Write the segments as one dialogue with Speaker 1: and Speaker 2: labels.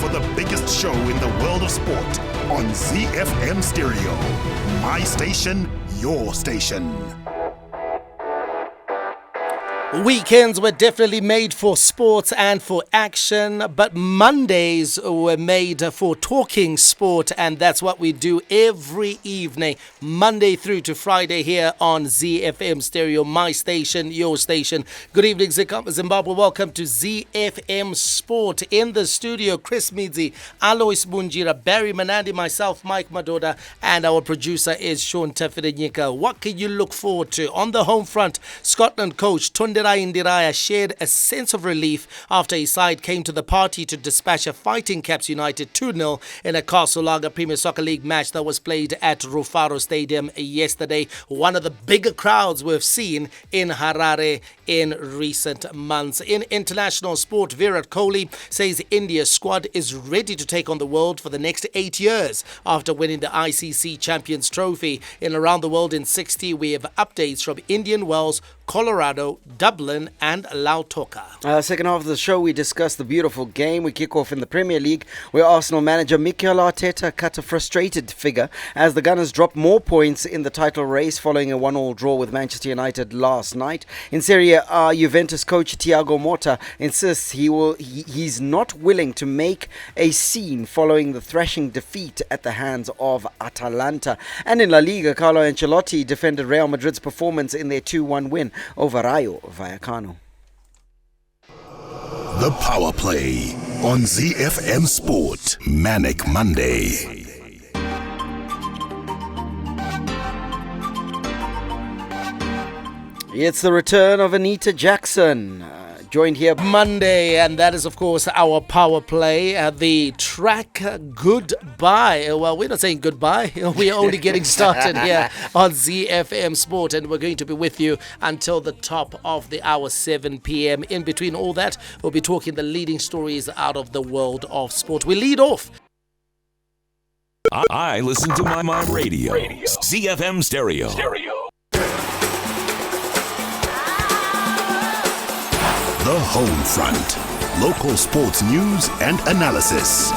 Speaker 1: for the biggest show in the world of sport on Zifm Stereo. My station, your station.
Speaker 2: Weekends were definitely made for sports and for action, but Mondays were made for talking sport, and that's what we do every evening, Monday through to Friday here on ZFM Stereo, my station, your station. Good evening, Zimbabwe. Welcome to ZFM Sport. In the studio, Chris Midzi, Alois Bunjira, Barry Manandi, myself, Mike Madoda, and our producer is Sean Tafidenyika. What can you look forward to? On the home front, Scotland coach Tonderai Ndiraya shared a sense of relief after his side came to the party to dispatch a Fighting Caps United 2-0 in a Castle Lager Premier Soccer League match that was played at Rufaro Stadium yesterday. One of the bigger crowds we've seen in Harare in recent months. In international sport, Virat Kohli says India's squad is ready to take on the world for the next 8 years after winning the ICC Champions Trophy. In Around the World in 60, we have updates from Indian Wells, Colorado, Dublin and Lautoka.
Speaker 3: Second half of the show, we discuss the beautiful game. We kick off in the Premier League, where Arsenal manager Mikel Arteta cut a frustrated figure as the Gunners dropped more points in the title race following a 1-1 draw with Manchester United last night. In Serie A, Juventus coach Thiago Motta insists he's not willing to make a scene following the thrashing defeat at the hands of Atalanta. And in La Liga, Carlo Ancelotti defended Real Madrid's performance in their 2-1 win over Rayo Vallecano.
Speaker 1: The Power Play on ZFM Sport. Manic Monday.
Speaker 3: It's the return of Anita Jackson. Joined here
Speaker 2: Monday, and that is of course our power play, the track Goodbye. Well, we're not saying goodbye, we're only getting started here on ZFM Sport, and we're going to be with you until the top of the hour, 7 p.m. In between all that, we'll be talking the leading stories out of the world of sport. We lead off.
Speaker 4: I listen to my radio. ZFM Stereo.
Speaker 1: The Home Front. Local sports news and analysis.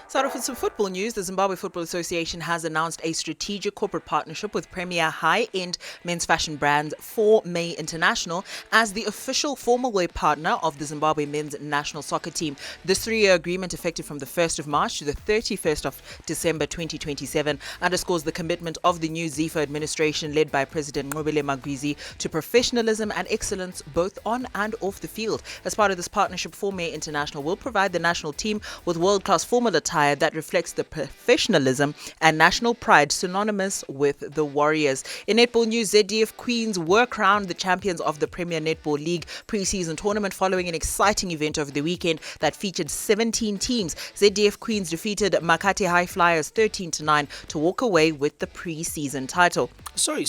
Speaker 5: Start off with some football news. The Zimbabwe Football Association has announced a strategic corporate partnership with premier high-end men's fashion brand 4May International as the official formal wear partner of the Zimbabwe men's national soccer team. This 3-year agreement, effective from the 1st of March to the 31st of December 2027, underscores the commitment of the new ZIFA administration led by President Ncobile Magwizi to professionalism and excellence both on and off the field. As part of this partnership, 4May International will provide the national team with world-class formal attire that reflects the professionalism and national pride synonymous with the Warriors. In netball news, ZDF Queens were crowned the champions of the Premier Netball League pre-season tournament following an exciting event over the weekend that featured 17 teams. ZDF Queens defeated Makati High Flyers 13-9 to walk away with the pre-season title.
Speaker 2: Sorry.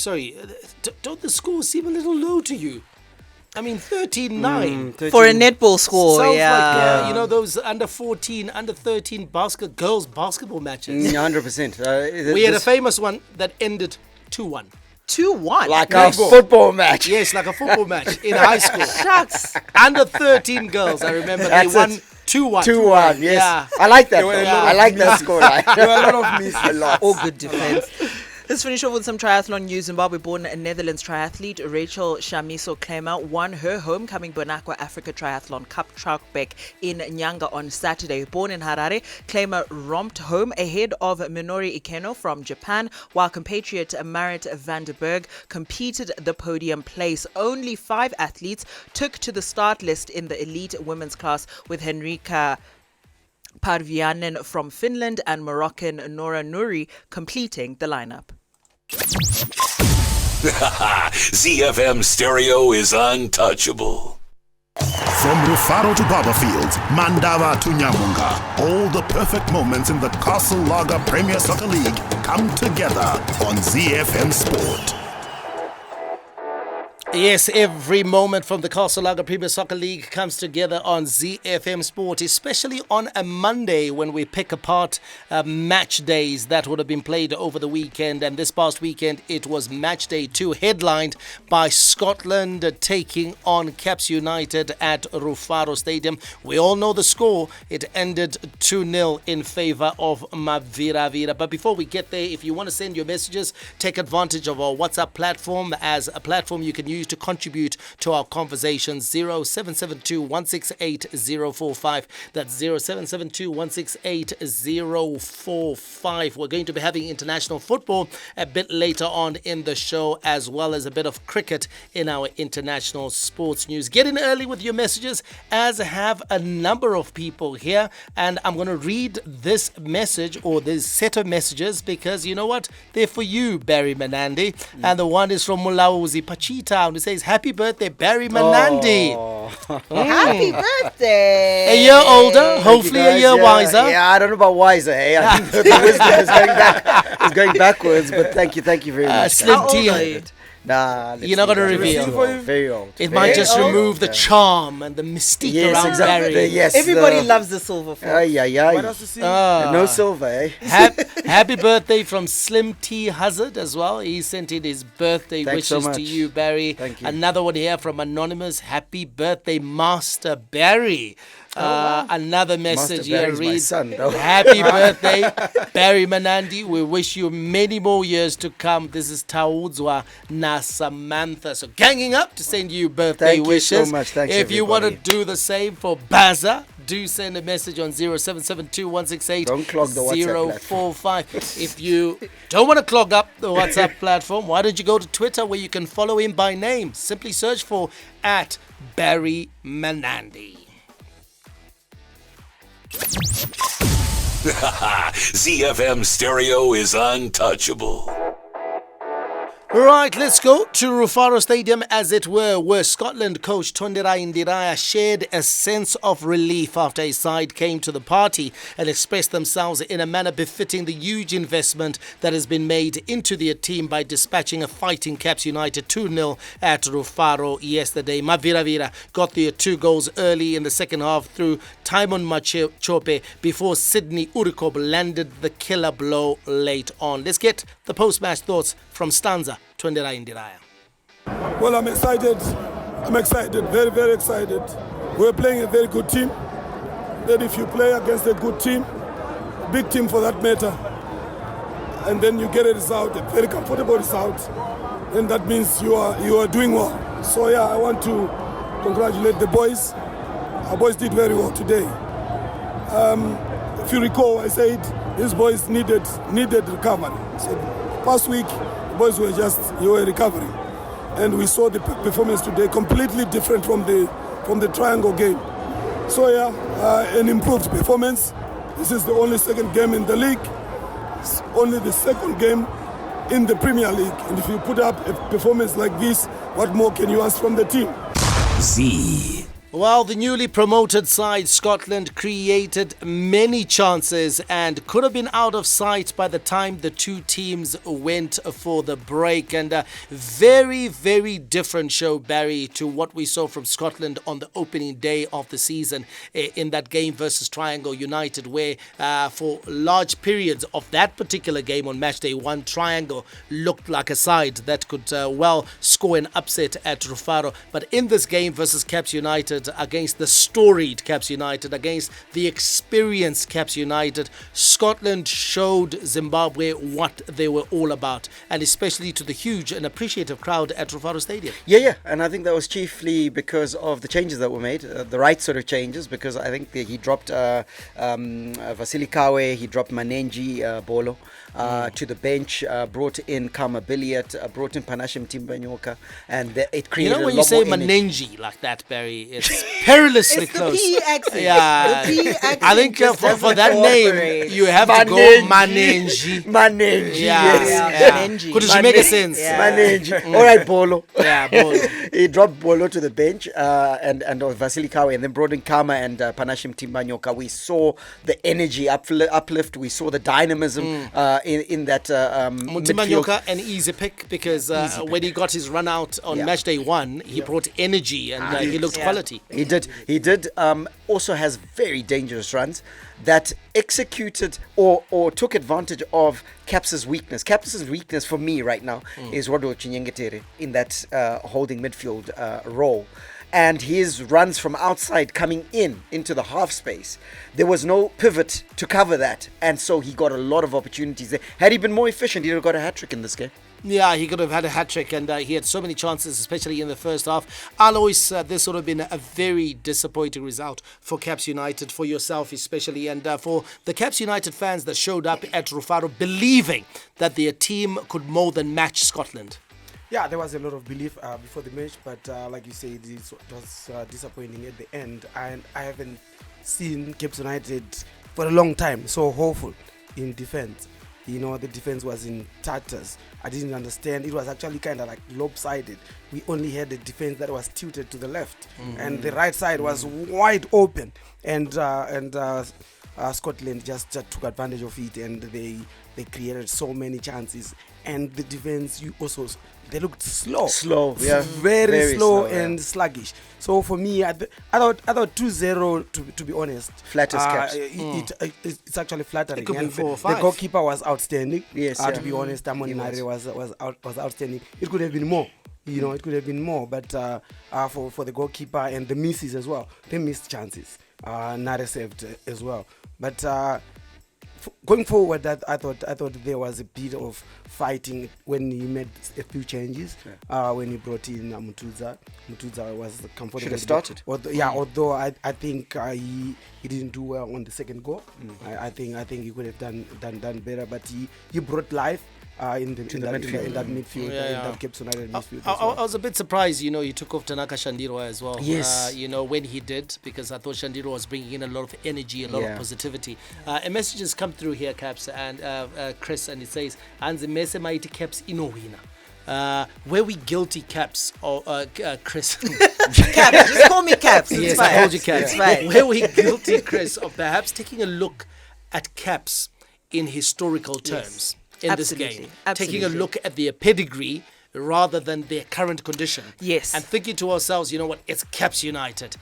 Speaker 2: Don't the scores seem a little low to you? I mean, 13-9.
Speaker 5: For a netball score,
Speaker 2: sounds
Speaker 5: yeah.
Speaker 2: like, you know, those under 14, under 13 girls basketball matches.
Speaker 3: 100%.
Speaker 2: We had a famous one that ended 2-1.
Speaker 5: 2-1?
Speaker 3: Like a football match.
Speaker 2: Yes, like a football match in high school.
Speaker 5: Shucks.
Speaker 2: Under 13 girls, I remember they won 2-1.
Speaker 3: 2-1, yes.
Speaker 2: Yeah.
Speaker 3: I like that. I like that scoreline.
Speaker 6: There were a lot of misses.
Speaker 5: All good defense. Let's finish off with some triathlon news. Zimbabwe-born Netherlands triathlete Rachel Shamiso Klemer won her homecoming Bonacqua Africa Triathlon Cup Trackback in Nyanga on Saturday. Born in Harare, Klemer romped home ahead of Minori Ikeno from Japan, while compatriot Marit van der Berg competed the podium place. Only 5 athletes took to the start list in the elite women's class, with Henrika Parvianen from Finland and Moroccan Nora Nouri completing the lineup.
Speaker 4: ZFM Stereo is untouchable.
Speaker 1: From Rufaro to Barberfields, Mandava to Nyamunga, all the perfect moments in the Castle Lager Premier Soccer League come together on ZFM Sport.
Speaker 2: Yes, every moment from the Castle Lager Premier Soccer League comes together on Zifm Sport, especially on a Monday when we pick apart match days that would have been played over the weekend. And this past weekend, it was match day 2, headlined by Scotland taking on Caps United at Rufaro Stadium. We all know the score. It ended 2-0 in favour of Maviravira. But before we get there, if you want to send your messages, take advantage of our WhatsApp platform as a platform you can use to contribute to our conversations. 0772 168 045. That's 0772 168 045. We're going to be having international football a bit later on in the show, as well as a bit of cricket in our international sports news. Get in early with your messages, as have a number of people here, and I'm going to read this message or this set of messages because you know what? They're for you, Barry Manandi. And the one is from Mulauzi Pachita, who says, happy birthday, Barry Manandi.
Speaker 5: Happy birthday!
Speaker 2: A year older, hopefully a year wiser.
Speaker 3: Yeah, I don't know about wiser. Hey, I think the wisdom is going back, is going backwards. But thank you very much.
Speaker 2: Slim
Speaker 5: How old
Speaker 2: T.
Speaker 5: are you?
Speaker 3: Nah,
Speaker 2: You're not going to reveal.
Speaker 3: Very old.
Speaker 2: It might just
Speaker 5: old?
Speaker 2: remove the charm and the mystique around Barry.
Speaker 3: Yes,
Speaker 5: Everybody loves the silver fox.
Speaker 3: No silver, eh?
Speaker 2: Happy birthday from Slim T Hazard as well. He sent in his birthday
Speaker 3: Thanks so
Speaker 2: wishes
Speaker 3: much.
Speaker 2: to you, Barry.
Speaker 3: Thank you.
Speaker 2: Another one here from Anonymous. Happy birthday, Master Barry. Another message
Speaker 3: Master
Speaker 2: here
Speaker 3: Barry's my
Speaker 2: reads,
Speaker 3: son, though.
Speaker 2: happy birthday, Barry Manandi. We wish you many more years to come. This is Taudzwa na Samantha. So ganging up to send you birthday
Speaker 3: Thank
Speaker 2: wishes.
Speaker 3: you so much. Thanks,
Speaker 2: if you want to
Speaker 3: everybody.
Speaker 2: do the same for Baza, do send a message on 0772 168
Speaker 3: Don't clog the WhatsApp
Speaker 2: 045. If you don't want to clog up the WhatsApp platform, why don't you go to Twitter where you can follow him by name? Simply search for @Barry Manandi.
Speaker 4: ZFM Stereo is untouchable.
Speaker 2: Right, let's go to Rufaro Stadium, as it where Scotland coach Tonderai Ndiraya shared a sense of relief after his side came to the party and expressed themselves in a manner befitting the huge investment that has been made into their team by dispatching a fighting Caps United 2-0 at Rufaro yesterday. Maviravira got their 2 goals early in the second half through Timon Machope before Sydney Urikob landed the killer blow late on. Let's get the post-match thoughts from Stanza Tonderai Ndiraya.
Speaker 6: Well, I'm excited. Very, very excited. We're playing a very good team. That if you play against a good team, big team for that matter, and then you get a result, a very comfortable result, then that means you are doing well. So yeah, I want to congratulate the boys. Our boys did very well today. If you recall, I said these boys needed recovery. So last week, the boys were recovering, and we saw the performance today completely different from the triangle game. So yeah, an improved performance. This is the only second game in the league. It's only the second game in the Premier League, and if you put up a performance like this, what more can you ask from the team?
Speaker 2: Well, the newly promoted side, Scotland, created many chances and could have been out of sight by the time the two teams went for the break. And a very, very different show, Barry, to what we saw from Scotland on the opening day of the season in that game versus Triangle United, where for large periods of that particular game on match day 1, Triangle looked like a side that could well score an upset at Rufaro. But in this game versus Caps United, against the storied Caps United, against the experienced Caps United, Scotland showed Zimbabwe what they were all about, and especially to the huge and appreciative crowd at Rufaro Stadium.
Speaker 3: Yeah, and I think that was chiefly because of the changes that were made, the right sort of changes, because I think he dropped Vasily Kawe, he dropped Manenji Bolo to the bench, brought in Kama Billiat, brought in Panashim Timbanyoka, and it created
Speaker 2: You know, when
Speaker 3: a
Speaker 2: you
Speaker 3: lot
Speaker 2: say
Speaker 3: more image.
Speaker 2: Manenji like that, Barry, it's perilously
Speaker 5: It's the
Speaker 2: close.
Speaker 5: P accent.
Speaker 2: Yeah.
Speaker 5: The P accent
Speaker 2: I think
Speaker 5: just
Speaker 2: for
Speaker 5: doesn't
Speaker 2: that name,
Speaker 5: cooperate.
Speaker 2: you have to go Manenji.
Speaker 3: Manenji,
Speaker 2: Yeah,
Speaker 3: yes.
Speaker 5: Manenji.
Speaker 2: Could it make a sense?
Speaker 5: Yeah.
Speaker 3: Manenji. All right, Bolo.
Speaker 2: Yeah, Bolo.
Speaker 3: He dropped Bolo to the bench and Vasily Kawe, and then brought in Kama and Panashim Timbanyoka. We saw the energy uplift. We saw the dynamism in that midfield.
Speaker 2: Timbanyoka, an easy pick because when he got his run out on match day 1, he brought energy and he looked quality.
Speaker 3: He did. Also has very dangerous runs that executed or took advantage of Caps's weakness. Caps's weakness for me right now is Rodo Chinyengetere in that holding midfield role. And his runs from outside coming into the half space, there was no pivot to cover that. And so he got a lot of opportunities there. Had he been more efficient, he would have got a hat-trick in this game.
Speaker 2: Yeah, he could have had a hat-trick, and he had so many chances, especially in the first half. Alois, this would have been a very disappointing result for Caps United, for yourself especially, and for the Caps United fans that showed up at Rufaro believing that their team could more than match Scotland.
Speaker 7: Yeah, there was a lot of belief before the match, but like you said, it was disappointing at the end. And I haven't seen Caps United for a long time so hopeful in defense. You know, the defense was in tatters. I didn't understand. It was actually kind of like lopsided. We only had a defense that was tilted to the left, and the right side was wide open. And Scotland just took advantage of it, and they created so many chances. And the defense, they looked slow, very slow and sluggish. So for me, I thought 2-0 to be honest.
Speaker 3: Flat as Caps.
Speaker 7: It's actually flattering.
Speaker 2: It could be
Speaker 7: And
Speaker 2: 4 or
Speaker 7: the
Speaker 2: 5.
Speaker 7: goalkeeper was outstanding.
Speaker 3: Yes,
Speaker 7: to be honest, Amon Nare was outstanding. It could have been more. It could have been more, but for the goalkeeper and the misses as well, they missed chances. Nare saved as well, but. Going forward, I thought there was a bit of fighting when he made a few changes. When he brought in Mutuza was comfortable.
Speaker 3: Should have started.
Speaker 7: Although I think he didn't do well on the second goal. I think he could have done better, but he brought life. In that midfield, in that Cape United midfield.
Speaker 2: I was a bit surprised, he took off Tanaka Shandiro as well.
Speaker 3: Yes.
Speaker 2: When he did, because I thought Shandiro was bringing in a lot of energy, a lot of positivity. A message has come through here, Caps, and Chris, and it says, "Anze mese maiti Caps inowina." Were we guilty, Caps, or Chris?
Speaker 5: Caps, just call me Caps. It's
Speaker 2: Yes,
Speaker 5: fine.
Speaker 2: I told you, Caps.
Speaker 5: It's fine.
Speaker 2: Were we guilty, Chris, of perhaps taking a look at Caps in historical terms? In this game, taking a look at their pedigree rather than their current condition.
Speaker 5: Yes.
Speaker 2: And thinking to ourselves, it's Caps United,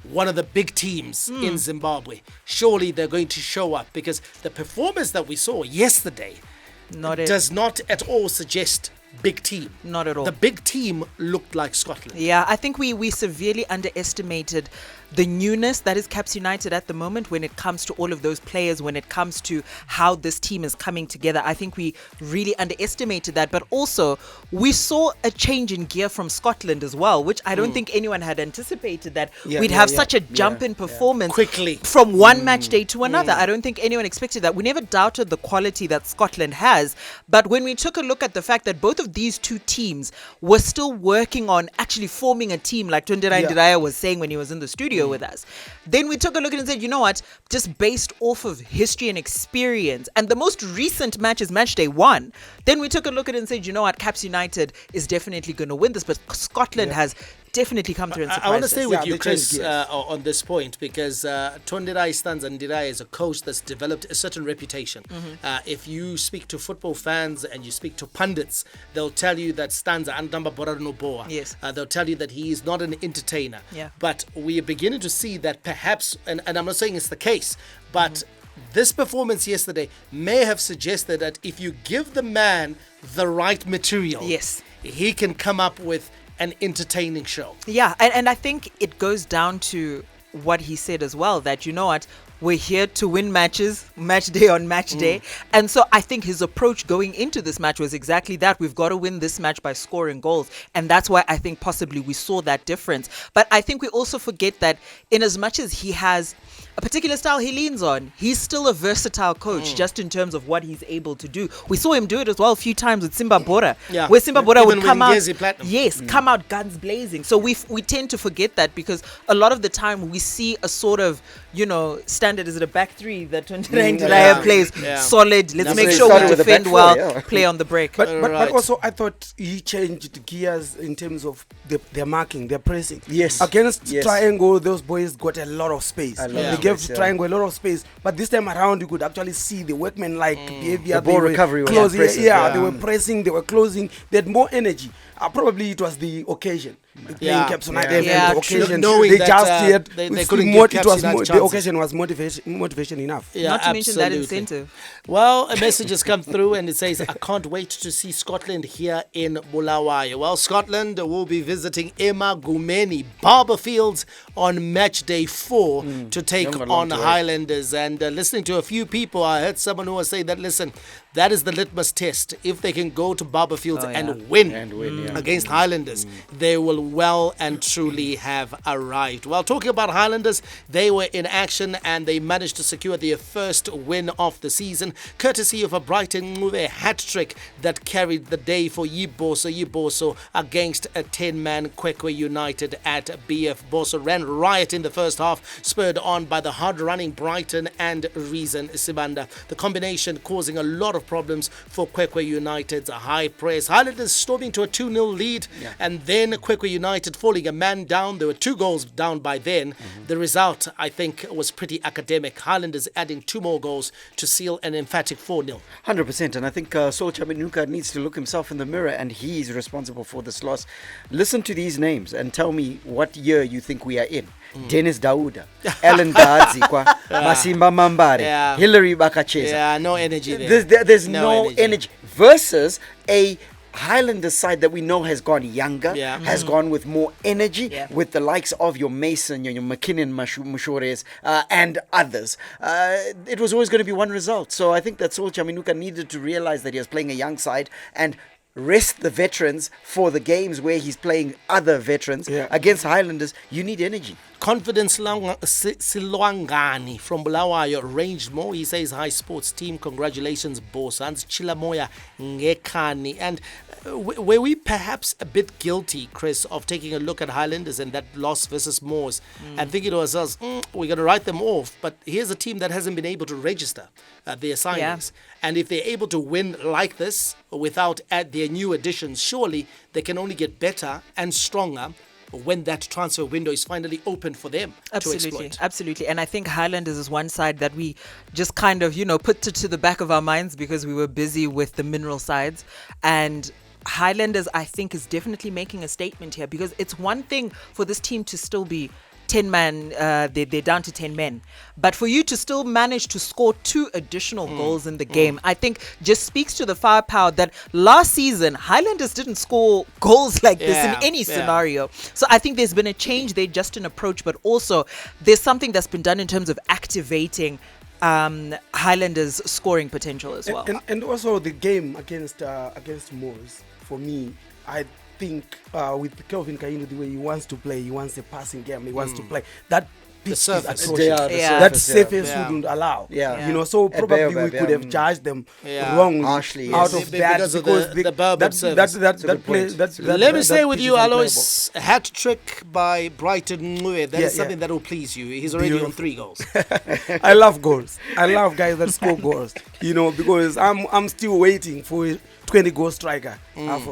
Speaker 2: one of the big teams in Zimbabwe. Surely they're going to show up, because the performance that we saw yesterday does not at all suggest big team.
Speaker 5: Not at all.
Speaker 2: The big team looked like Scotland.
Speaker 5: Yeah, I think we severely underestimated the newness that is Caps United at the moment when it comes to all of those players, when it comes to how this team is coming together. I think we really underestimated that, but also we saw a change in gear from Scotland as well, which I don't think anyone had anticipated, that we'd have such a jump in performance
Speaker 2: quickly
Speaker 5: from one match day to another. I don't think anyone expected that. We never doubted the quality that Scotland has, but when we took a look at the fact that both of these two teams were still working on actually forming a team, like Tonderai Ndiraya was saying when he was in the studio with us, then we took a look and said, you know what, just based off of history and experience, and the most recent match is match day 1, then we took a look at it and said, you know what, Caps United is definitely going to win this, but Scotland has definitely come through and surprised
Speaker 2: I want to
Speaker 5: us.
Speaker 2: stay with you, Chris, on this point, because Tonderai Ndiraya is a coach that's developed a certain reputation. If you speak to football fans and you speak to pundits, they'll tell you that Stanza Andamba Borano Boa.
Speaker 5: Yes.
Speaker 2: They'll tell you that he is not an entertainer.
Speaker 5: Yeah.
Speaker 2: But we are beginning to see that perhaps, and I'm not saying it's the case, but this performance yesterday may have suggested that if you give the man the right material, he can come up with an entertaining show.
Speaker 5: Yeah, and I think it goes down to what he said as well, that, you know what, we're here to win matches, match day on match day. And so I think his approach going into this match was exactly that. We've got to win this match by scoring goals. And that's why I think possibly we saw that difference. But I think we also forget that in as much as he has a particular style he leans on. He's still a versatile coach, just in terms of what he's able to do. We saw him do it as well a few times with Simba Bora, where Simba Bora would come out, come out guns blazing. So we tend to forget that, because a lot of the time we see a sort of, standard, is it a back three that Tonderai Ndiraya plays? Solid. Let's make sure we defend well, play on the break.
Speaker 7: But also, I thought he changed gears in terms of their marking, their pressing.
Speaker 3: Yes.
Speaker 7: Against Triangle, those boys got a lot of space. They gave Triangle a lot of space. But this time around, you could actually see the workman-like behavior.
Speaker 3: The ball recovery was
Speaker 7: closing. They were pressing, they were closing. They had more energy. Probably it was the occasion. Playing Caps United, and the occasion,
Speaker 2: knowing
Speaker 7: they
Speaker 2: that,
Speaker 7: just
Speaker 2: they couldn't give Caps United
Speaker 7: the occasion was motivation enough.
Speaker 5: Not to mention that incentive.
Speaker 2: Well, a message has come through and it says, I can't wait to see Scotland here in Bulawayo. Well, Scotland will be visiting Emagumeni Barberfields on match day 4 to take on Highlanders. And listening to a few people, I heard someone who was saying that, listen, that is the litmus test. If they can go to Barberfields and win against Highlanders, they will well and truly have arrived. Well, talking about Highlanders, they were in action and they managed to secure their first win of the season, courtesy of a Brighton Ngube hat-trick that carried the day for Yiboso against a 10-man Kwekwe United at BF. Boso ran riot in the first half, spurred on by the hard-running Brighton and Reason Sibanda. The combination causing a lot of problems for Kwekwe United's high press. Highlanders storming to a 2-0 lead, and then Kwekwe United falling a man down. There were 2 goals down by then. The result, I think, was pretty academic. Highlanders adding 2 more goals to seal an emphatic 4-0.
Speaker 3: 100%. And I think Saul Chaminuka needs to look himself in the mirror, and he's responsible for this loss. Listen to these names and tell me what year you think we are in. Dennis Dauda, Ellen Gadzi, Masimba Mambare, Hillary Bakacheza.
Speaker 2: No energy there.
Speaker 3: There's no energy. Versus a Highlanders side that we know has gone younger, has gone with more energy, with the likes of your Mason, your McKinnon, Mushores, and others. It was always going to be one result. So I think that Saul Chaminuka needed to realize that he was playing a young side and rest the veterans for the games where he's playing other veterans. Against Highlanders, you need energy.
Speaker 2: Confidence Silwangani from Bulawayo arranged more. He says, hi sports team, congratulations boss. Hans Chilamoya Ngekani. And were we perhaps a bit guilty, Chris, of taking a look at Highlanders and that loss versus Moors and thinking to ourselves, we're going to write them off, but here's a team that hasn't been able to register their signings. And if they're able to win like this without their new additions, surely they can only get better and stronger when that transfer window is finally open for them to exploit.
Speaker 5: Absolutely. And I think Highlanders is one side that we just kind of, put to the back of our minds because we were busy with the mineral sides. And Highlanders, I think, is definitely making a statement here, because it's one thing for this team to still be 10-man, they're down to 10 men. But for you to still manage to score 2 additional goals in the game, I think just speaks to the firepower that last season, Highlanders didn't score goals like this in any scenario. So I think there's been a change there just in approach, but also there's something that's been done in terms of activating Highlanders' scoring potential as well.
Speaker 7: And also the game against Moors, for me, I think with Kelvin Kaino, the way he wants to play, he wants a passing game, he wants to play that pitch is atrocious. That surface wouldn't allow. So probably we could have judged them wrongly
Speaker 3: harshly
Speaker 7: out of that
Speaker 2: because of the Bourbon service.
Speaker 7: Let
Speaker 2: me say with you, Alois, a hat trick by Brighton Ngube. That is something that will please you. He's already on 3 goals.
Speaker 7: I love goals. I love guys that score goals. Because I'm still waiting for 20-goal striker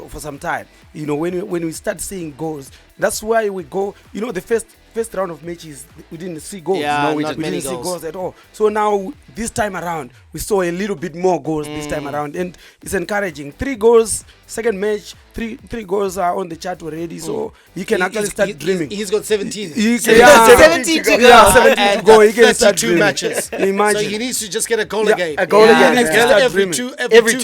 Speaker 7: for some time. When we start seeing goals, that's why we go. The first round of matches, we didn't see goals.
Speaker 2: We
Speaker 7: didn't see goals at all. So now this time around, we saw a little bit more goals this time around, and it's encouraging. 3 goals, second match, three goals are on the chart already. So he can actually start dreaming.
Speaker 2: He's got 17.
Speaker 5: 17 to go.
Speaker 7: 17 to go. He can start
Speaker 2: 32 matches.
Speaker 7: Imagine.
Speaker 2: So he needs to just get a goal a game.
Speaker 3: A goal again.
Speaker 2: Every two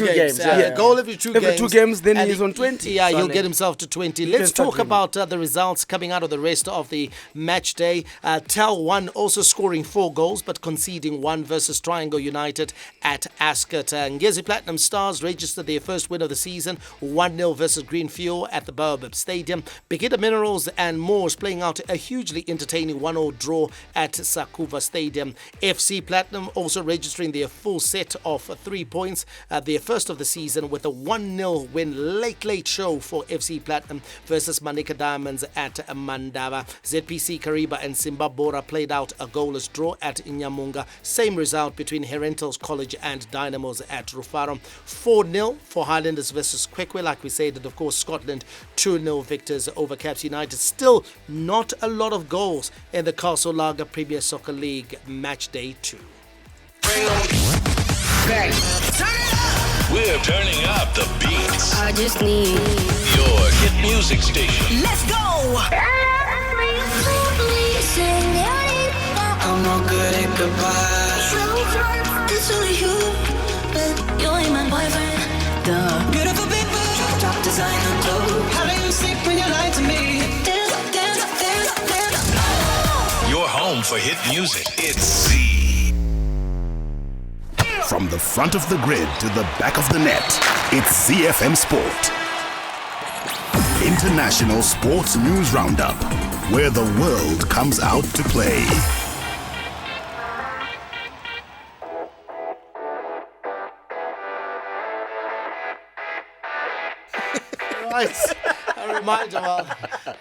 Speaker 2: games. A goal every 2 games.
Speaker 7: Every 2 games, then he's on 20.
Speaker 2: He'll get himself to 20. Let's talk about the results coming out of the rest of the match day. Tel 1 also scoring 4 goals but conceding 1 versus Triangle United at Ascot. Ngezi Platinum Stars registered their first win of the season, 1-0 versus Limited Green Fuel at the Baobab Stadium. Beginner Minerals and Moors playing out a hugely entertaining 1-1 draw at Sakuva Stadium. FC Platinum also registering their full set of 3 points, their first of the season, with a 1-0 win. Late show for FC Platinum versus Manika Diamonds at Mandava. ZPC Kariba and Simbabora played out a goalless draw at Inyamunga. Same result between Herentals College and Dynamos at Rufaro. 4-0 for Highlanders versus Kwekwe, like we said, and of course Scotland 2-0 victors over Caps United. Still not a lot of goals in the Castle Lager Premier Soccer League match day 2.
Speaker 4: We're turning up the beats.
Speaker 8: I just need
Speaker 4: Your hit music station.
Speaker 8: Let's go! I'm no good at goodbye. It's only you, but you ain't my boyfriend. The beautiful people, top designer clothes. How do you sleep when you lie to me?
Speaker 4: Your home for hit music. It's Z.
Speaker 1: From the front of the grid to the back of the net, it's Zifm Sport. International Sports News Roundup, where the world comes out to play.
Speaker 2: Right. A reminder,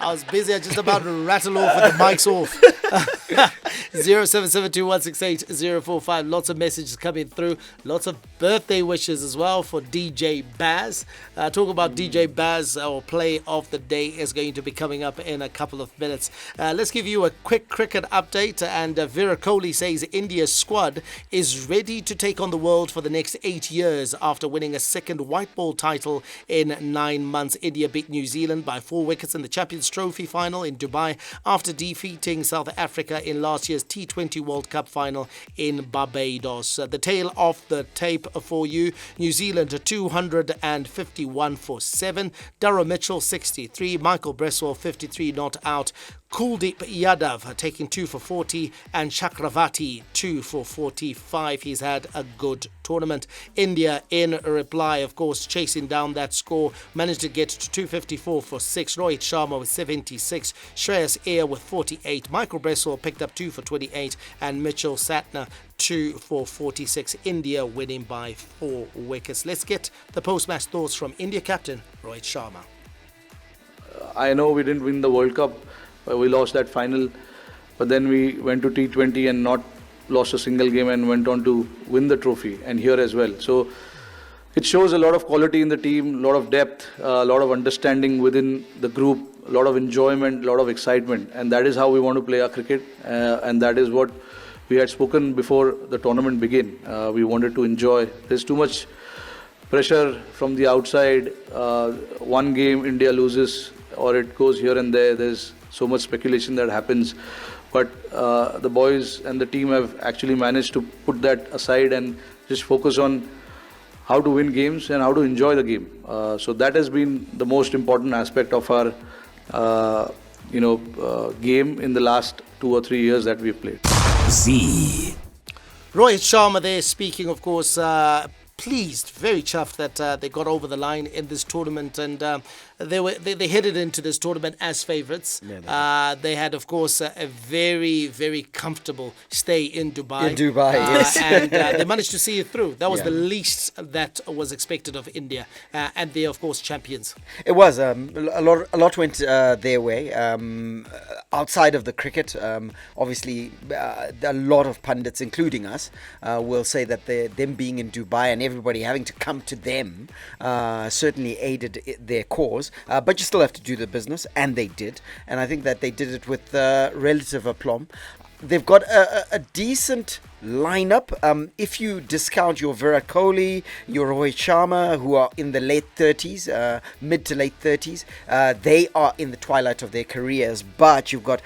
Speaker 2: I was busy. I just about to rattle off with the mics off. 0772168045. Lots of messages coming through. Lots of birthday wishes as well for DJ Baz. Talk about DJ Baz. Our play of the day is going to be coming up in a couple of minutes. Let's give you a quick cricket update. And Virat Kohli says India's squad is ready to take on the world for the next 8 years after winning a second white ball title in 9 months. India beat New Zealand by 4 wickets in the Champions Trophy final in Dubai after defeating South Africa in last year's T20 World Cup final in Barbados. The tail of the tape for you: New Zealand 251 for 7, Durham Mitchell 63, Michael Bresswell 53 not out, Kuldeep Yadav taking 2 for 40, and Chakravati 2 for 45. He's had a good tournament. India, in reply, of course, chasing down that score, managed to get to 254 for 6. Rohit Sharma with 76, Shreyas Iyer with 48, Michael Bresswell picked up 2 for 28, and Mitchell Satner 2 for 46. India winning by 4 wickets. Let's get the post-match thoughts from India captain Rohit Sharma.
Speaker 9: I know we didn't win the World Cup. We lost that final, but then we went to T20 and not lost a single game and went on to win the trophy, and here as well. So it shows a lot of quality in the team, a lot of depth, a lot of understanding within the group, a lot of enjoyment, a lot of excitement, and that is how we want to play our cricket, and that is what we had spoken before the tournament began. We wanted to enjoy. There's too much pressure from the outside. One game India loses or it goes here and there. There's so much speculation that happens, but the boys and the team have actually managed to put that aside and just focus on how to win games and how to enjoy the game. So that has been the most important aspect of our game in the last 2 or 3 years that we've played.
Speaker 4: Z.
Speaker 2: Rohit Sharma there speaking, of course, pleased, very chuffed that they got over the line in this tournament, and they headed into this tournament as favourites. They had, of course, a very, very comfortable stay in Dubai.
Speaker 3: Yes.
Speaker 2: And they managed to see it through. That was the least that was expected of India, and they're, of course, champions.
Speaker 3: It was a lot went their way. Outside of the cricket, obviously, a lot of pundits, including us, will say that them being in Dubai and everybody having to come to them certainly aided their cause. But you still have to do the business, and they did. And I think that they did it with relative aplomb. They've got a decent lineup. If you discount your Virat Kohli, your Rohit Sharma, who are in the late 30s, mid to late 30s, they are in the twilight of their careers. But you've got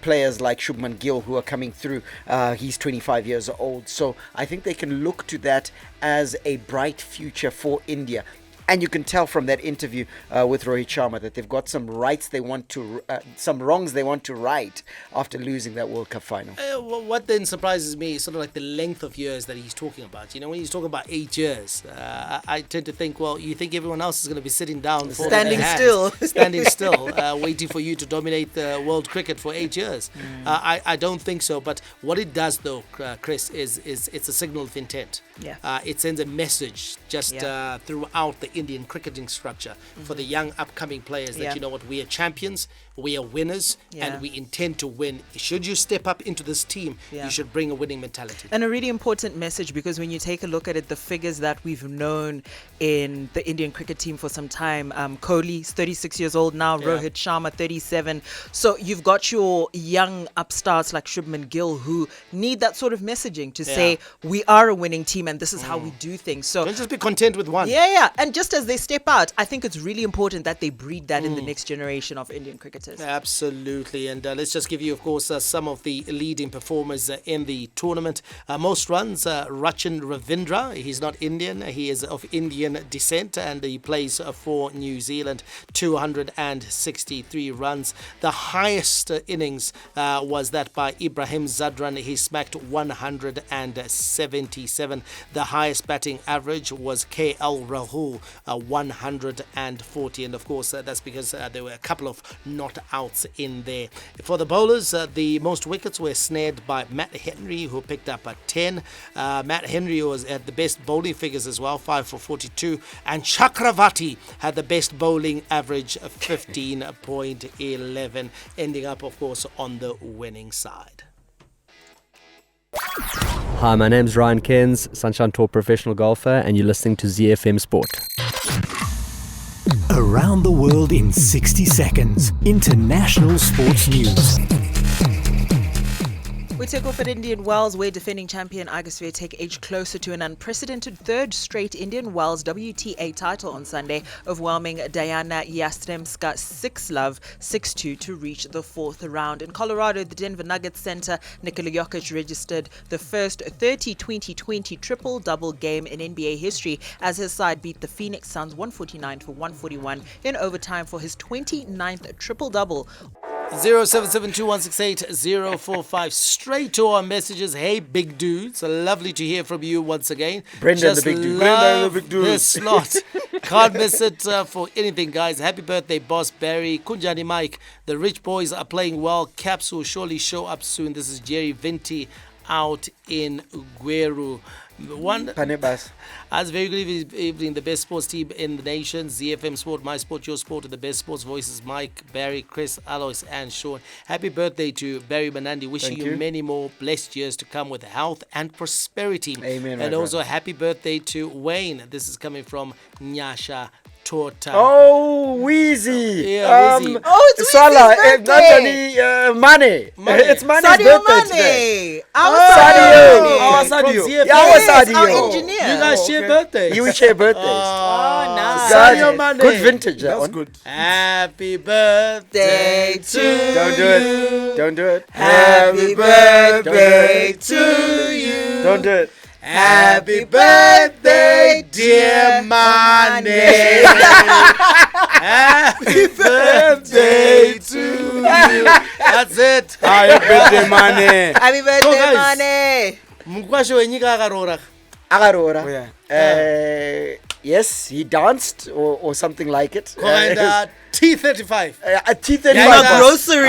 Speaker 3: players like Shubman Gill who are coming through. He's 25 years old. So I think they can look to that as a bright future for India. And you can tell from that interview with Rohit Sharma that they've got some rights they want to, some wrongs they want to right after losing that World Cup final.
Speaker 2: What then surprises me is sort of like the length of years that he's talking about. You know, when he's talking about 8 years, I tend to think, well, you think everyone else is going to be sitting down,
Speaker 5: standing
Speaker 2: still, waiting for you to dominate the world cricket for 8 years. I don't think so. But what it does, though, Chris, is it's a signal of intent.
Speaker 5: Yeah.
Speaker 2: It sends a message just throughout the Indian cricketing structure for the young upcoming players that, you know what, we are champions, we are winners, and we intend to win. Should you step up into this team, you should bring a winning mentality.
Speaker 5: And a really important message, because when you take a look at it, the figures that we've known in the Indian cricket team for some time, Kohli is 36 years old now, Rohit Sharma 37. So you've got your young upstarts like Shubman Gill who need that sort of messaging to say, we are a winning team and this is how we do things. So
Speaker 2: don't just be content with one.
Speaker 5: Yeah. And just as they step out, I think it's really important that they breed that in the next generation of Indian cricketers.
Speaker 2: Absolutely. And let's just give you, of course, some of the leading performers in the tournament. Most runs, Rachin Ravindra. He's not Indian. He is of Indian descent and he plays for New Zealand. 263 runs. The highest innings was that by Ibrahim Zadran. He smacked 177. The highest batting average was KL Rahul, 140. And of course, that's because there were a couple of not outs in there. For the bowlers, the most wickets were snared by Matt Henry, who picked up 10. Matt Henry was at the best bowling figures as well, 5 for 42. And Chakravarti had the best bowling average, 15.11, ending up, of course, on the winning side.
Speaker 10: Hi, my name's Ryan Cairns, Sunshine Tour professional golfer, and you're listening to Zifm Sport.
Speaker 11: Around the world in 60 seconds. International sports news.
Speaker 5: We take off at Indian Wells, where defending champion Iger take edge closer to an unprecedented third straight Indian Wells WTA title on Sunday, overwhelming Diana Yastremska 6-love 6-2 to reach the fourth round. In Colorado, the Denver Nuggets center Nikola Jokic registered the first 30-20-20 triple-double game in NBA history as his side beat the Phoenix Suns 149 for 141 in overtime for his 29th triple-double.
Speaker 2: 0772168045. Straight to our messages. Hey, big dudes. Lovely to hear from you once again.
Speaker 3: Brendan the big dude.
Speaker 2: Brendan the big dude. This slot. Can't miss it for anything, guys. Happy birthday, Boss Barry. Kunjani Mike. The rich boys are playing well. Caps will surely show up soon. This is Jerry Vinti out in Gweru. One
Speaker 3: Panebas.
Speaker 2: As very good evening, the best sports team in the nation. ZFM Sport, my sport, your sport, and the best sports voices, Mike, Barry, Chris, Alois, and Sean. Happy birthday to Barry Manandi. Wishing you many more blessed years to come with health and prosperity.
Speaker 3: Amen.
Speaker 2: And also happy birthday to Wayne. This is coming from Nyasha Tota.
Speaker 3: Oh, Wheezy.
Speaker 2: Yeah, Wheezy.
Speaker 5: It's
Speaker 3: Sala,
Speaker 5: Wheezy's birthday.
Speaker 3: Mane. It's Mane's
Speaker 5: Sadio
Speaker 3: birthday
Speaker 5: Mane.
Speaker 3: today.
Speaker 5: Our
Speaker 3: Sadio.
Speaker 5: Our
Speaker 3: Sadio.
Speaker 5: engineer.
Speaker 2: You guys share birthdays.
Speaker 3: You share birthdays.
Speaker 5: Oh, nice.
Speaker 2: Sadio Mane.
Speaker 3: Good vintage. That
Speaker 7: That's
Speaker 3: one.
Speaker 7: good.
Speaker 2: Happy birthday to
Speaker 3: Don't do it. Don't do it.
Speaker 2: Happy birthday to you.
Speaker 3: Don't do it.
Speaker 2: Happy birthday, dear Mane. Happy birthday to you. That's it.
Speaker 7: Happy birthday, Mane.
Speaker 5: Happy birthday,
Speaker 2: guys.
Speaker 5: Mane.
Speaker 2: Mkwasho wenyika akarora.
Speaker 3: Agarora.
Speaker 7: Oh, yeah.
Speaker 3: Yes, he danced or something like it.
Speaker 2: Koenda T35.
Speaker 3: A T35.
Speaker 2: Yeah,
Speaker 5: grocery.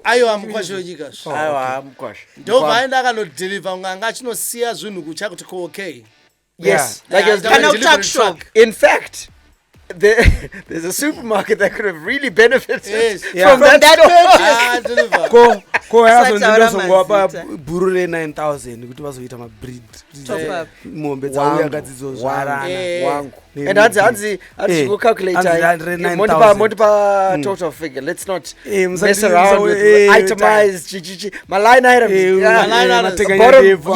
Speaker 2: Aiwa mkwasho wenyika.
Speaker 3: Aiwa, mkwasho.
Speaker 2: Ndovhaenda akanodeliver anga achinosiya zvinhu kucha kuti ko okay.
Speaker 3: Yes.
Speaker 2: Like
Speaker 3: it's
Speaker 2: a delivery truck.
Speaker 3: In fact, there's a supermarket that could have really benefited
Speaker 2: Yes.
Speaker 3: from that
Speaker 2: deliver.
Speaker 7: Ko yazo
Speaker 5: Satsara
Speaker 7: ndinozongwa pa
Speaker 5: mazita.
Speaker 7: burule 9000 kuti vazoita mabreed
Speaker 5: Top up.
Speaker 7: mombe dzauya ngadzizozvarana
Speaker 3: wangu. And hanzi go calculate mondipa total figure. Let's not mess around with itemized my line item.
Speaker 5: You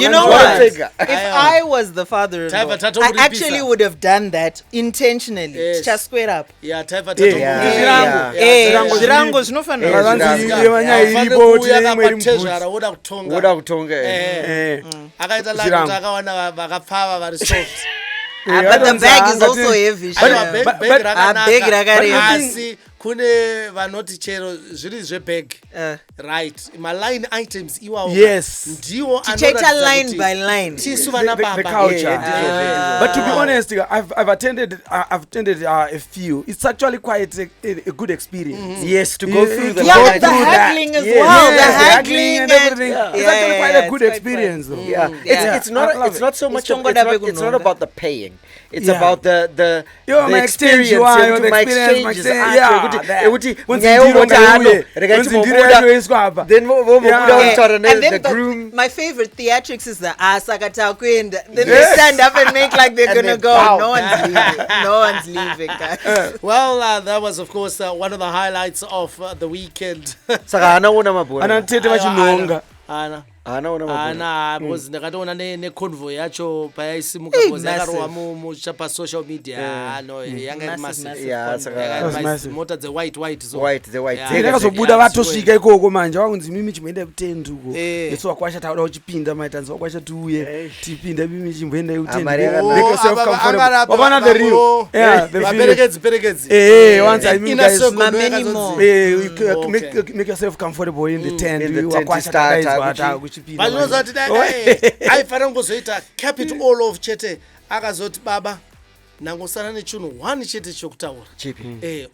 Speaker 5: know what? If I was the father-in-law, I actually would have done that intentionally.
Speaker 2: Yes.
Speaker 5: Just square up.
Speaker 2: Yeah, taifa
Speaker 5: Zvirango zvinofana.
Speaker 2: woda kutonga.
Speaker 3: Woda kutonga.
Speaker 2: Akaita like kuti akawana vakapfava vari soft.
Speaker 5: But the bag is also heavy. Big rakareba.
Speaker 2: Asi kune vanoti chero zviri zvebag. Right. Line items iwawo.
Speaker 7: Yes.
Speaker 2: Ndiwo
Speaker 5: Tichaita line by line.
Speaker 2: Tisu vana
Speaker 7: The
Speaker 2: baba.
Speaker 7: culture. But to be honest, I've attended a few. It's actually quite a good experience.
Speaker 3: Yes, to go through the
Speaker 5: Yeah,
Speaker 3: line.
Speaker 5: the haggling as well. The haggling
Speaker 7: and everything. It's actually quite a good
Speaker 5: quite
Speaker 7: experience, though.
Speaker 3: Yeah, it's not so much. It's not about the paying. It's
Speaker 7: Yeah.
Speaker 3: about the
Speaker 7: my
Speaker 3: experience.
Speaker 7: exchange,
Speaker 3: My
Speaker 7: exchanges.
Speaker 3: exchanges.
Speaker 7: Yeah,
Speaker 3: When
Speaker 7: then
Speaker 3: the groom.
Speaker 5: My favorite theatrics is the asakata queen. Then they stand up and make like they're gonna go.
Speaker 3: bow.
Speaker 5: No one's leaving. No one's leaving, guys.
Speaker 2: Well, that was, of course, one of the highlights of the weekend. Because ndakatoona neconvoy yacho payaisimuka because yakarohwa pasocial media. No, yanga massive. Mota the white
Speaker 7: ndakazobuda vatosvika ikoko manje vakunzi mimi chimboenda kutendi uko eso wakwasha tauda uchipinda maitanzi wakwasha tiuye tipinda mimi chimboenda kutendiwapana the real make yourself comfortable in the tent wakwasha takaizwa
Speaker 2: vanozati aifana kungozoita cap it all off chete akazoti baba nangosara nechunhu 1 chete chokutaura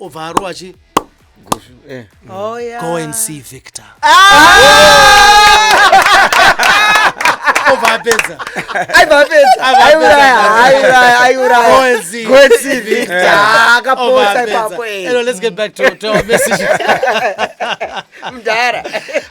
Speaker 2: obva arowa achi
Speaker 5: Oh yeah.
Speaker 2: go and see Victor. Go and see Victor. Let's get back to our message.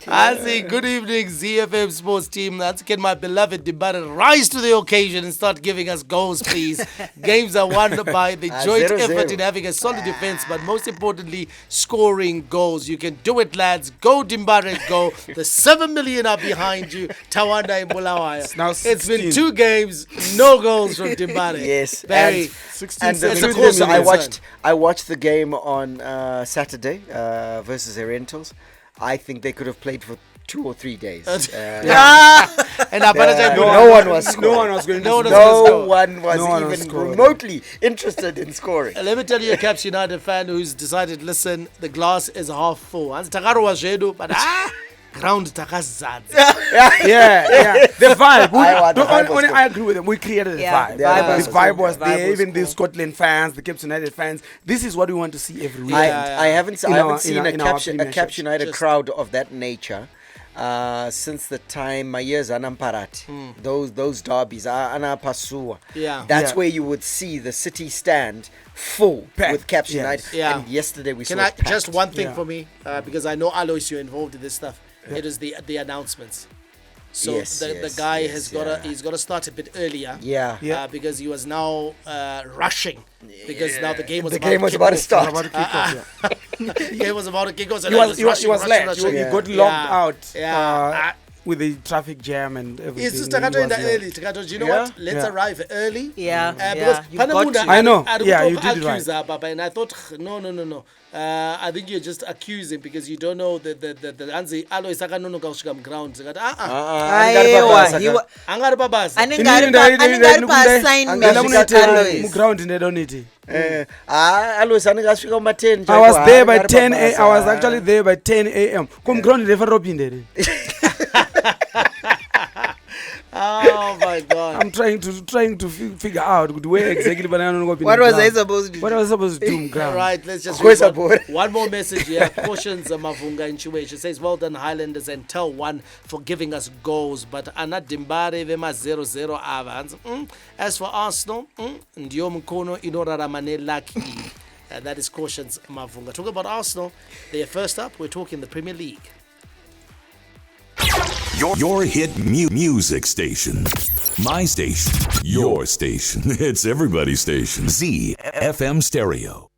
Speaker 2: I say good evening, ZFM Sports team. Let's get my beloved Dibara rise to the occasion and start giving us goals, please. Games are won by the joint effort in having a solid defense, but most importantly, scoring goals. You can do it, lads. Go Dimbare, go. The 7 million are behind you. Tawanda and Bulawaya. It's been 2 games, no goals from Dimbare.
Speaker 3: Yes,
Speaker 2: Very.
Speaker 3: And the truth is, I watched the game on Saturday versus Orientals. I think they could have played for 2 or 3 days.
Speaker 2: And
Speaker 3: no one was scoring.
Speaker 2: No
Speaker 3: one was even remotely interested in scoring.
Speaker 2: Let me tell you, a Caps United fan who's decided, listen, the glass is half full. But ground takazadza.
Speaker 7: Yeah. The vibe. I agree with them. We created the vibe. The vibe was there. Even the Scotland fans, the Caps United fans. This is what we want to see every week.
Speaker 3: I haven't seen a Caps United crowd of that nature since the time Mayers Anamparati. Those derbies, Ana Pasua. That's where you would see the city stand full with Caps United. And yesterday we saw
Speaker 2: just one thing for me, because I know Alois, you're involved in this stuff. It is the announcements. So the guy he's got to start a bit earlier. Because he was now rushing because now the game was about to start. The game was about to kick off.
Speaker 7: He was late. He got locked out. With the traffic jam and everything.
Speaker 2: It's just early. You know what? Let's arrive early.
Speaker 5: Because
Speaker 7: I know. Yeah, you did right.
Speaker 2: And I thought, no. I think you're just accusing because you don't know the Anzi Alo Isaka no kusvika ground.
Speaker 7: I was there by 10 a.m. I was actually there by 10 a.m. Come ground
Speaker 2: Oh my God!
Speaker 7: I'm trying to figure out where exactly. What
Speaker 5: was I supposed to do?
Speaker 7: What was I supposed to do?
Speaker 2: Right, let's just read one more message here. Cautions Mavunga in Chiwesh. It says, well done Highlanders and tell one for giving us goals, but Anna Dimbare Vema 0-0 avans. As for Arsenal, Ndiom Kono Inora Ramane Laki. That is Cautions Mavunga. Talk about Arsenal. They're first up. We're talking the Premier League.
Speaker 4: Your hit music station. My station. Your station. It's everybody's station. Zifm Stereo.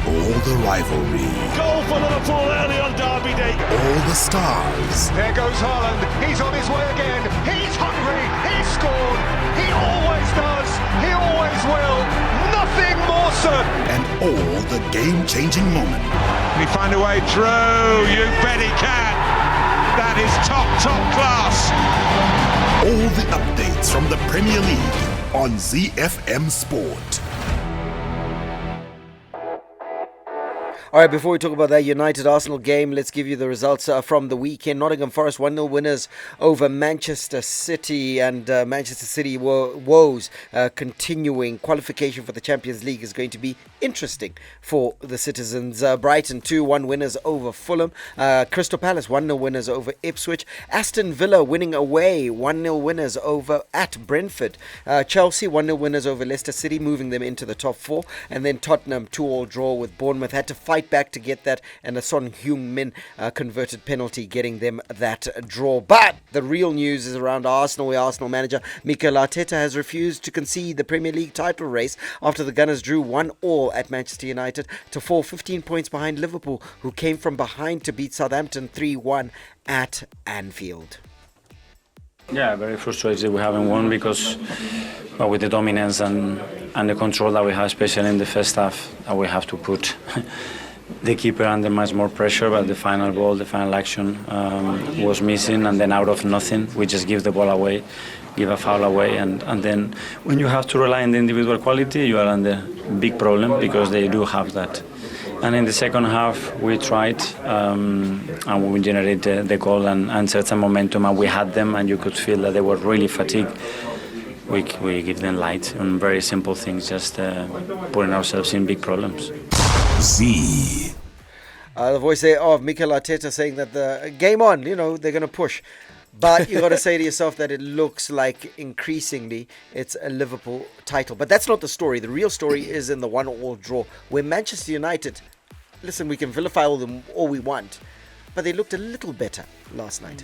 Speaker 1: All the rivalry.
Speaker 12: Goal for Liverpool early on Derby Day.
Speaker 1: All the stars.
Speaker 12: There goes Haaland. He's on his way again. He's hungry. He's scored. He always does. He always will. Nothing more certain.
Speaker 1: And all the game-changing moments.
Speaker 12: Can he find a way through? You bet he can. That is top class.
Speaker 1: All the updates from the Premier League. on Zifm Sport.
Speaker 3: All right, before we talk about that United-Arsenal game, let's give you the results from the weekend. Nottingham Forest 1-0 winners over Manchester City, and Manchester City woes continuing. Qualification for the Champions League is going to be interesting for the citizens. Brighton 2-1 winners over Fulham. Crystal Palace 1-0 winners over Ipswich. Aston Villa winning away 1-0 winners over at Brentford. Chelsea 1-0 winners over Leicester City, moving them into the top four. And then Tottenham 2-2 draw with Bournemouth. Had to fight back to get that, and a Son Heung-min converted penalty getting them that draw. But the real news is around Arsenal, where Arsenal manager Mikel Arteta has refused to concede the Premier League title race after the Gunners drew 1-1 at Manchester United to fall 15 points behind Liverpool, who came from behind to beat Southampton 3-1 at Anfield.
Speaker 13: Yeah, very frustrated we haven't won because with the dominance and the control that we have, especially in the first half, we have to put the keeper under much more pressure, but the final ball, the final action was missing, and then out of nothing we just give the ball away, give a foul away, and then when you have to rely on the individual quality, you are under big problem because they do have that. And in the second half we tried and we generated the goal and certain momentum, and we had them, and you could feel that they were really fatigued. We give them light on very simple things, just putting ourselves in big problems.
Speaker 3: The voice there of Mikel Arteta saying that the game on, they're going to push. But you got to say to yourself that it looks like increasingly it's a Liverpool title. But that's not the story. The real story is in the 1-1 draw, where Manchester United, listen, we can vilify all we want, but they looked a little better last night.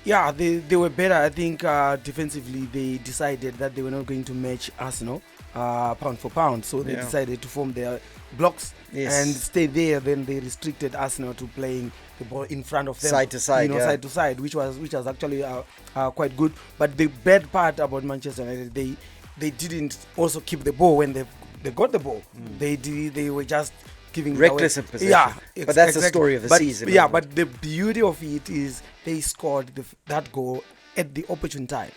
Speaker 7: Yeah, they were better. I think defensively they decided that they were not going to match Arsenal pound for pound. So they decided to form their blocks and stay there. Then they restricted Arsenal to playing the ball in front of them,
Speaker 3: side to side,
Speaker 7: side to side, which was actually quite good. But the bad part about Manchester United, they didn't also keep the ball when they got the ball. They were just giving
Speaker 3: reckless
Speaker 7: away.
Speaker 3: In possession.
Speaker 7: Yeah,
Speaker 3: but that's the story of the season.
Speaker 7: Yeah, but the beauty of it is they scored that goal at the opportune time.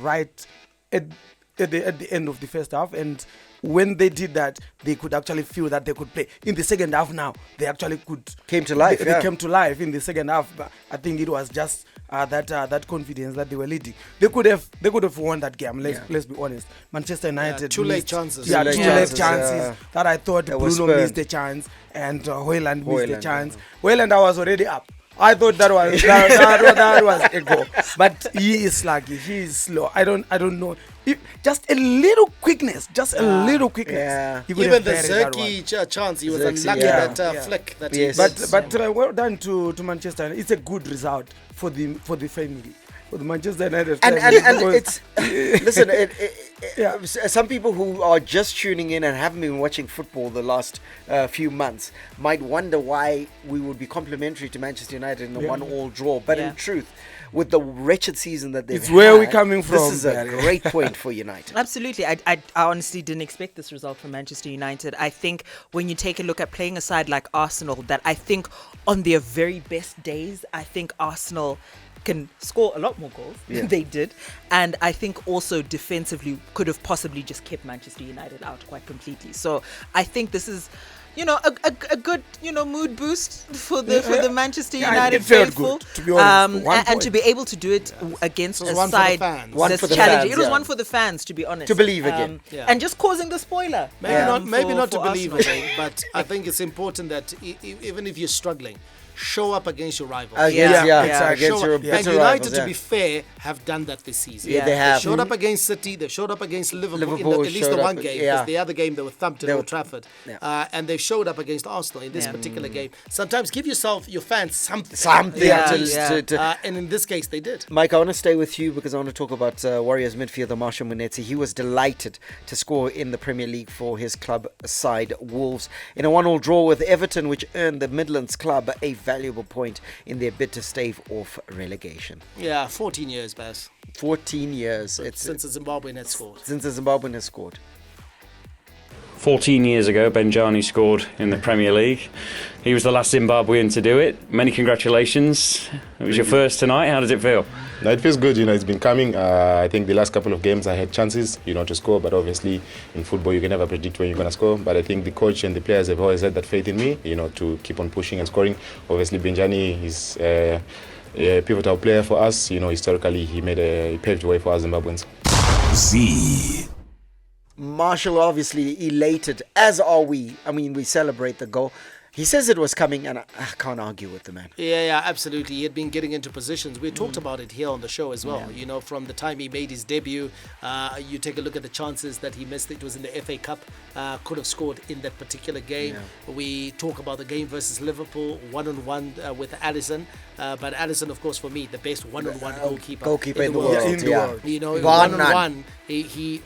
Speaker 7: Right at the end of the first half, and when they did that, they could actually feel that they could play. In the second half now, they actually
Speaker 3: came to life.
Speaker 7: They came to life in the second half. But I think it was just that confidence that they were leading. They could have won that game. Let's be honest. Manchester United
Speaker 2: two late chances.
Speaker 7: Yeah, two late chances that I thought Bruno missed the chance and Højlund missed the chance. Højlund, I was already up. I thought that was that was a goal, but he is sluggy. He is slow. I don't know. Just a little quickness.
Speaker 3: Yeah.
Speaker 2: Even the Zirkzee chance, he was unlucky that flick. That
Speaker 3: yes.
Speaker 7: But well done to Manchester. It's a good result for the family. For the Manchester United
Speaker 3: and it's listen. Some people who are just tuning in and haven't been watching football the last few months might wonder why we would be complimentary to Manchester United in a 1-1 draw. But in truth, with the wretched season that they've had,
Speaker 7: where we're coming from.
Speaker 3: This is a great point for United.
Speaker 5: Absolutely. I honestly didn't expect this result from Manchester United. I think when you take a look at playing a side like Arsenal, that I think on their very best days, I think Arsenal can score a lot more goals than they did, and I think also defensively could have possibly just kept Manchester United out quite completely. So I think this is a good mood boost for the Manchester United faithful,
Speaker 7: to be honest,
Speaker 5: and to be able to do it against a side that's challenging. It was one for the fans, to be honest,
Speaker 3: to believe again,
Speaker 5: and just causing the spoiler.
Speaker 2: Maybe not to believe again, but I think it's important that even if you're struggling, show up against your rivals.
Speaker 3: Against your bitter
Speaker 2: and United,
Speaker 3: rivals,
Speaker 2: to be fair, have done that this season.
Speaker 3: Yeah, they have.
Speaker 2: They showed up against City. They showed up against Liverpool in at least the one game. Because the other game they were thumped at Old Trafford. And they've showed up against Arsenal in this particular game. Sometimes give your fans something. And in this case, they did.
Speaker 3: Mike, I want to stay with you because I want to talk about Warriors midfielder Marshall Munetsi. He was delighted to score in the Premier League for his club side Wolves in a 1-1 draw with Everton, which earned the Midlands club a valuable point in their bid to stave off relegation.
Speaker 2: 14 years, Baz.
Speaker 3: 14 years.
Speaker 2: Since the Zimbabwean had scored.
Speaker 3: Since the Zimbabwean has scored.
Speaker 13: 14 years ago, Benjani scored in the Premier League. He was the last Zimbabwean to do it. Many congratulations. It was your first tonight. How does it feel?
Speaker 14: No, it feels good. It's been coming. I think the last couple of games I had chances, to score. But obviously, in football, you can never predict when you're going to score. But I think the coach and the players have always had that faith in me, to keep on pushing and scoring. Obviously, Benjani is a pivotal player for us. Historically, he paved the way for us Zimbabweans.
Speaker 4: Z.
Speaker 3: Marshall obviously elated, as are we. I mean, we celebrate the goal. He says it was coming, and I can't argue with the man.
Speaker 2: Yeah, absolutely. He had been getting into positions. We talked about it here on the show as well. Yeah. From the time he made his debut, you take a look at the chances that he missed. It was in the FA Cup. Could have scored in that particular game. Yeah. We talk about the game versus Liverpool, one-on-one with Alisson. But Alisson, of course, for me, the best one-on-one
Speaker 3: goalkeeper in the world.
Speaker 2: Yeah. One-on-one, he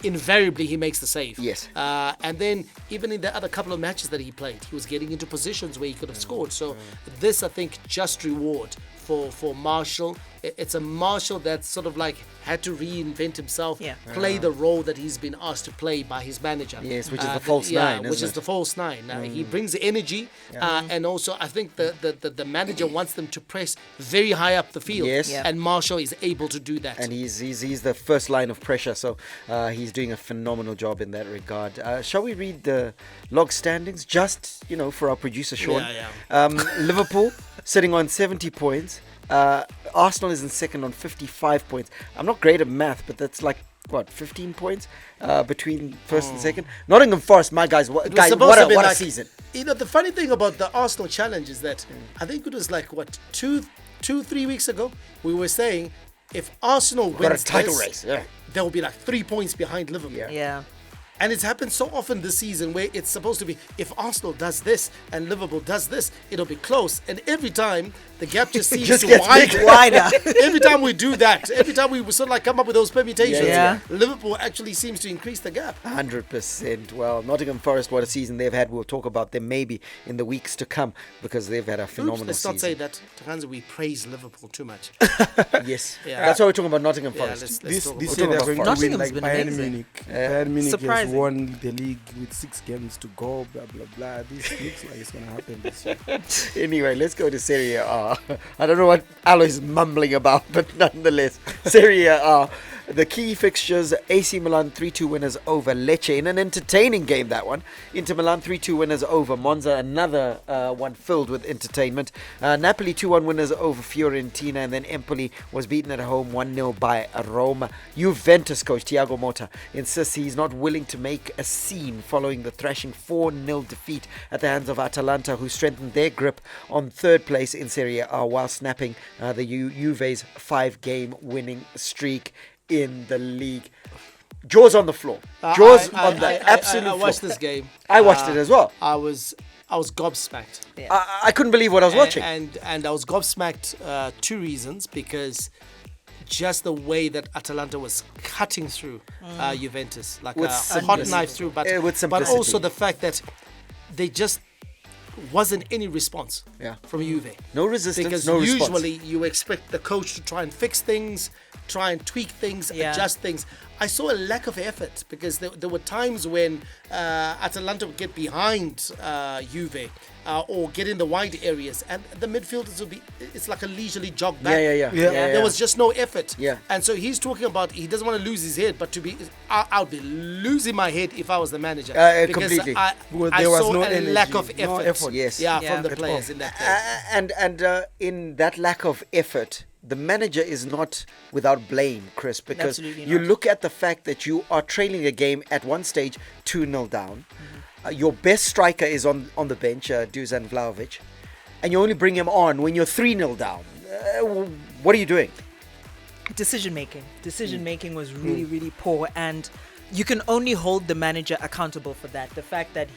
Speaker 2: invariably he makes the save.
Speaker 3: Yes.
Speaker 2: And then even in the other couple of matches that he played, he was getting into positions where he could have scored. So this, I think, just reward for Marshall. It's a Marshall that sort of like had to reinvent himself, play the role that he's been asked to play by his manager.
Speaker 3: Yes, which is the false nine,
Speaker 2: which is the false nine. He brings the energy, and also I think the manager wants them to press very high up the field.
Speaker 3: Yes.
Speaker 2: And Marshall is able to do that.
Speaker 3: And he's the first line of pressure, so he's doing a phenomenal job in that regard. Shall we read the log standings, just for our producer Sean? Liverpool sitting on 70 points. Arsenal is in second on 55 points. I'm not great at math, but that's like 15 points between first and second. Nottingham Forest, my guys, what a season.
Speaker 2: The funny thing about the Arsenal challenge is that I think it was like 2-3 weeks ago we were saying if Arsenal wins
Speaker 3: a title race,
Speaker 2: there will be like 3 points behind Liverpool.
Speaker 5: Yeah.
Speaker 2: And it's happened so often this season where it's supposed to be, if Arsenal does this and Liverpool does this, it'll be close. And every time, the gap just seems to
Speaker 3: wider.
Speaker 2: Every time we do that, every time we sort of like come up with those permutations, Liverpool actually seems to increase the gap.
Speaker 3: 100%. Well, Nottingham Forest, what a season they've had. We'll talk about them maybe in the weeks to come because they've had a phenomenal
Speaker 2: let's
Speaker 3: season.
Speaker 2: Let's not say that, Takanza, we praise Liverpool too much.
Speaker 3: Yes. That's why we're talking about Nottingham Forest.
Speaker 7: This year they're going to win like Bayern Munich. Bayern Munich has won the league with 6 games to go, blah, blah, blah. This looks like it's going to happen this year.
Speaker 3: Anyway, let's go to Serie A. I don't know what Aloy is mumbling about, but nonetheless, Serie A. The key fixtures, AC Milan 3-2 winners over Lecce in an entertaining game, that one. Inter Milan 3-2 winners over Monza, another one filled with entertainment. Napoli 2-1 winners over Fiorentina, and then Empoli was beaten at home 1-0 by Roma. Juventus coach Thiago Motta insists he's not willing to make a scene following the thrashing 4-0 defeat at the hands of Atalanta, who strengthened their grip on third place in Serie A while snapping the Juve's 5-game winning streak in the league. Jaws on the floor. Jaws on the absolute floor.
Speaker 2: I watched this game.
Speaker 3: I watched it as well.
Speaker 2: I was gobsmacked.
Speaker 3: Yeah. I couldn't believe what I was watching.
Speaker 2: And I was gobsmacked 2 reasons, because just the way that Atalanta was cutting through Juventus like
Speaker 3: with
Speaker 2: a hot knife through, but also the fact that they just wasn't any response from Juve.
Speaker 3: No resistance,
Speaker 2: because
Speaker 3: no response.
Speaker 2: Usually you expect the coach to try and fix things, try and tweak things, adjust things. I saw a lack of effort because there were times when Atalanta would get behind Juve or get in the wide areas, and the midfielders would be, it's like a leisurely jog back. There was just no effort. And so he's talking about he doesn't want to lose his head, but I would be losing my head if I was the manager. Because
Speaker 3: completely.
Speaker 2: I
Speaker 7: there was
Speaker 2: saw
Speaker 7: no
Speaker 2: a
Speaker 7: energy,
Speaker 2: lack of effort.
Speaker 7: no effort.
Speaker 2: From the players in that game.
Speaker 3: And in that lack of effort, the manager is not without blame, Chris, because you look at the fact that you are trailing a game at one stage 2-0 down. Your best striker is on the bench, Dusan Vlahovic, and you only bring him on when you're 3-0 down. What are you doing?
Speaker 5: Decision making was really, really poor, and you can only hold the manager accountable for that. The fact that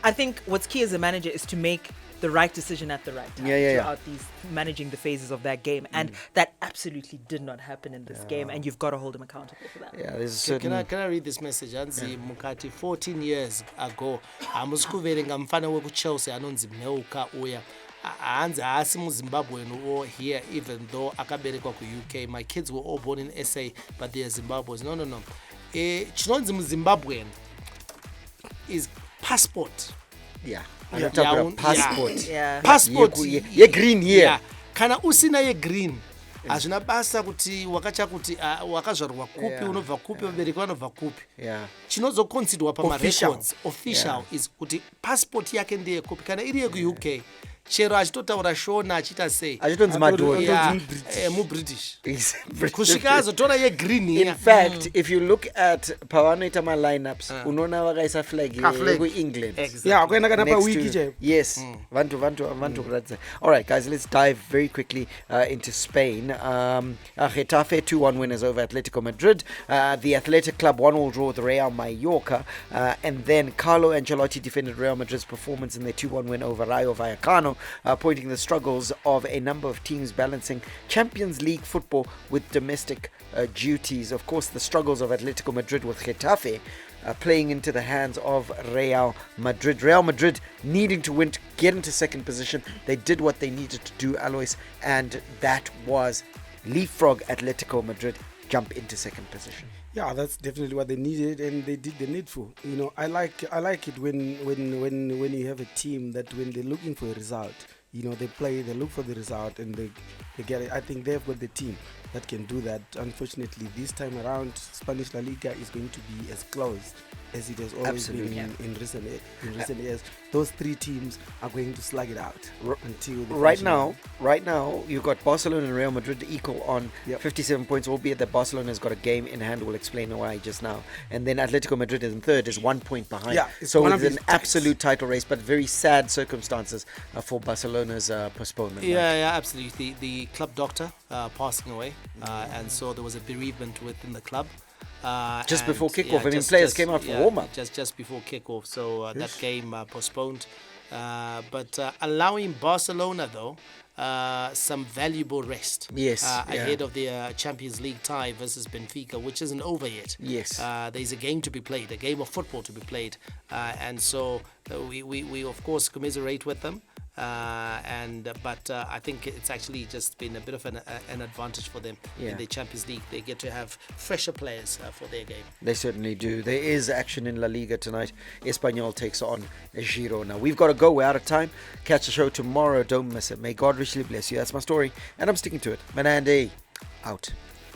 Speaker 5: I think what's key as a manager is to make the right decision at the right time throughout these managing the phases of that game, and that absolutely did not happen in this game, and you've got to hold him accountable for that.
Speaker 2: Can I read this message? Anzi Mukati 14 years ago amusikuverenga mfana wekuchelsea anonzi Meuka uya hanzi haasi muZimbabwean or here, even though akaberekwa ku UK. My kids were all born in SA, but they are Zimbabweans. No. Chinonzi muZimbabwean passport.
Speaker 3: Yeah.
Speaker 2: Yeah,
Speaker 3: Passport.
Speaker 5: Yeah.
Speaker 2: Passport.
Speaker 3: Ye green here.
Speaker 2: Yeah. Kana usina ye green. Hazvina basa kuti wakacha kuti wakazvarwa kupi, unobva kupi, vabereki vanobva kupi.
Speaker 3: Yeah.
Speaker 2: Chinozoconsiderwa pamarecords official is kuti passport yake ndeye kupi. Kana iri yeku-UK, chero achitotaura shona achita sei.
Speaker 3: Achitonzi madhori.
Speaker 2: Yeah, mu-British. Kusvika azotora ye green here.
Speaker 3: In fact, if you look at pavanoita ma-lineups, unoona vakaisa flag yeku-England.
Speaker 7: Yeah, kwenda kana pa
Speaker 3: Next
Speaker 7: wiki
Speaker 3: to-
Speaker 7: je.
Speaker 3: Yes, vantu kuratidza. All right, guys, let's dive very quickly into Spain. Getafe 2-1 winners over Atletico Madrid. The Athletic Club 1-1 draw with Real Mallorca. And then Carlo Ancelotti defended Real Madrid's performance in their 2-1 win over Rayo Vallecano, pointing the struggles of a number of teams balancing Champions League football with domestic duties. Of course, the struggles of Atletico Madrid with Getafe playing into the hands of Real Madrid. Real Madrid needing to win to get into second position. They did what they needed to do, Alois, and that was leapfrog Atletico Madrid, jump into second position.
Speaker 7: Yeah, that's definitely what they needed, and they did the needful. You know, I like it when you have a team that when they're looking for a result, you know, they look for the result and they get it. I think they've got the team that can do that. Unfortunately, this time around, Spanish La Liga is going to be as close as it has always been in recent years. Those three teams are going to slug it out until the
Speaker 3: Right now, you've got Barcelona and Real Madrid equal on 57 points, albeit that Barcelona has got a game in hand. We'll explain why just now. And then Atletico Madrid is in third, is 1 point behind.
Speaker 7: Yeah,
Speaker 3: so it's an absolute title race, but very sad circumstances for Barcelona's postponement.
Speaker 2: Yeah, absolutely. The club doctor passing away, and so there was a bereavement within the club.
Speaker 3: Just before kickoff, players came out for warm-up.
Speaker 2: Just before kickoff, so that game postponed. But allowing Barcelona, though, some valuable rest.
Speaker 3: Yes.
Speaker 2: Ahead of the Champions League tie versus Benfica, which isn't over yet.
Speaker 3: Yes.
Speaker 2: There's a game to be played, a game of football to be played. And so we of course commiserate with them. But I think it's actually just been a bit of an advantage for them in the Champions League. They get to have fresher players for their game.
Speaker 3: They certainly do. There is action in La Liga tonight. Espanyol takes on Girona. We've got to go. We're out of time. Catch the show tomorrow. Don't miss it. May God richly bless you. That's my story, and I'm sticking to it. Manande, out.